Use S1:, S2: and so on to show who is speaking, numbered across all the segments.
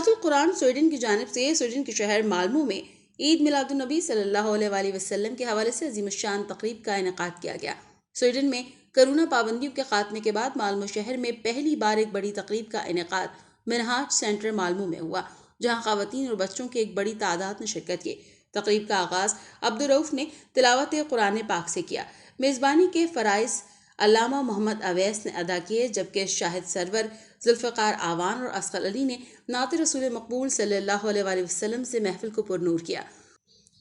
S1: منہاج القرآن سویڈن کی جانب سے سویڈن کے شہر مالمو میں عید میلاد النبی صلی اللہ علیہ وسلم کے حوالے سے عظیم الشان تقریب کا انعقاد کیا گیا۔ سویڈن میں کرونا پابندیوں کے خاتمے کے بعد مالمو شہر میں پہلی بار ایک بڑی تقریب کا انعقاد منہاج سینٹر مالمو میں ہوا، جہاں خواتین اور بچوں کی ایک بڑی تعداد نے شرکت کی۔ تقریب کا آغاز عبدالرؤف نے تلاوت قرآن پاک سے کیا۔ میزبانی کے فرائض علامہ محمد اویس نے ادا کیے، جبکہ شاہد سرور، ذوالفقار آوان اور اصغر علی نے نعت رسول مقبول صلی اللہ علیہ وسلم سے محفل کو پرنور کیا۔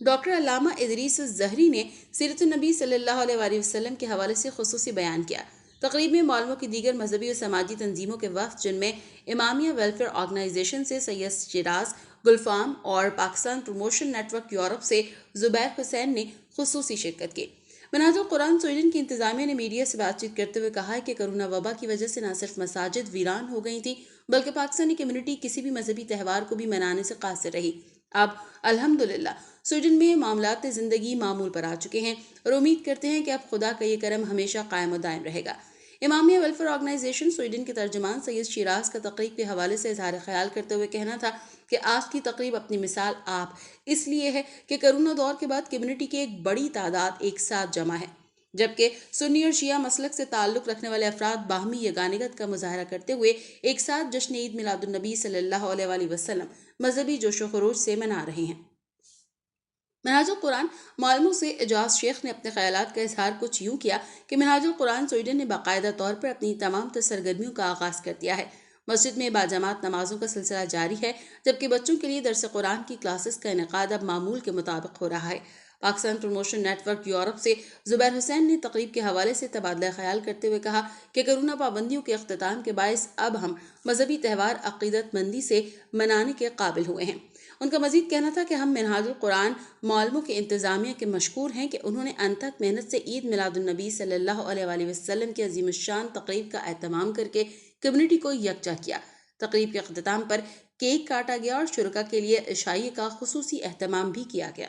S1: ڈاکٹر علامہ ادریس الزہری نے سیرت النبی صلی اللہ علیہ وسلم کے حوالے سے خصوصی بیان کیا۔ تقریب میں مالمو کی دیگر مذہبی اور سماجی تنظیموں کے وفد، جن میں امامیہ ویلفیئر آرگنائزیشن سے سید شیراز گلفام اور Pakistan promotion network Europe سے زبیر حسین نے خصوصی شرکت کی۔ منہاج القرآن سویڈن کی انتظامیہ نے میڈیا سے بات چیت کرتے ہوئے کہا ہے کہ کرونا وبا کی وجہ سے نہ صرف مساجد ویران ہو گئی تھی، بلکہ پاکستانی کمیونٹی کسی بھی مذہبی تہوار کو بھی منانے سے قاصر رہی۔ اب الحمدللہ سویڈن میں معاملات زندگی معمول پر آ چکے ہیں اور امید کرتے ہیں کہ اب خدا کا یہ کرم ہمیشہ قائم و دائم رہے گا۔ امامیہ ویلفیئر آرگنائزیشن سویڈن کے ترجمان سید شیراز کا تقریب کے حوالے سے اظہار خیال کرتے ہوئے کہنا تھا کہ آج کی تقریب اپنی مثال آپ اس لیے ہے کہ کرونا دور کے بعد کمیونٹی کی ایک بڑی تعداد ایک ساتھ جمع ہے، جبکہ سنی اور شیعہ مسلک سے تعلق رکھنے والے افراد باہمی یگانگت کا مظاہرہ کرتے ہوئے ایک ساتھ جشن عید میلاد النبی صلی اللہ علیہ وسلم مذہبی جوش و خروش سے منا رہے ہیں۔ منہاج القرآن مالمو سے اعجاز شیخ نے اپنے خیالات کا اظہار کچھ یوں کیا کہ منہاج القرآن سویڈن نے باقاعدہ طور پر اپنی تمام تر سرگرمیوں کا آغاز کر دیا ہے۔ مسجد میں باجماعت نمازوں کا سلسلہ جاری ہے، جبکہ بچوں کے لیے درس قرآن کی کلاسز کا انعقاد اب معمول کے مطابق ہو رہا ہے۔ Pakistan promotion network Europe سے زبیر حسین نے تقریب کے حوالے سے تبادلہ خیال کرتے ہوئے کہا کہ کرونا پابندیوں کے اختتام کے باعث اب ہم مذہبی تہوار عقیدت مندی سے منانے کے قابل ہوئے ہیں۔ ان کا مزید کہنا تھا کہ ہم منہاج القرآن مالمو کے انتظامیہ کے مشکور ہیں کہ انہوں نے انتھک محنت سے عید میلاد النبی صلی اللہ علیہ وسلم کی عظیم الشان تقریب کا اہتمام کر کے کمیونٹی کو یکجا کیا۔ تقریب کے اختتام پر کیک کاٹا گیا اور شرکاء کے لیے عشائیے کا خصوصی اہتمام بھی کیا گیا۔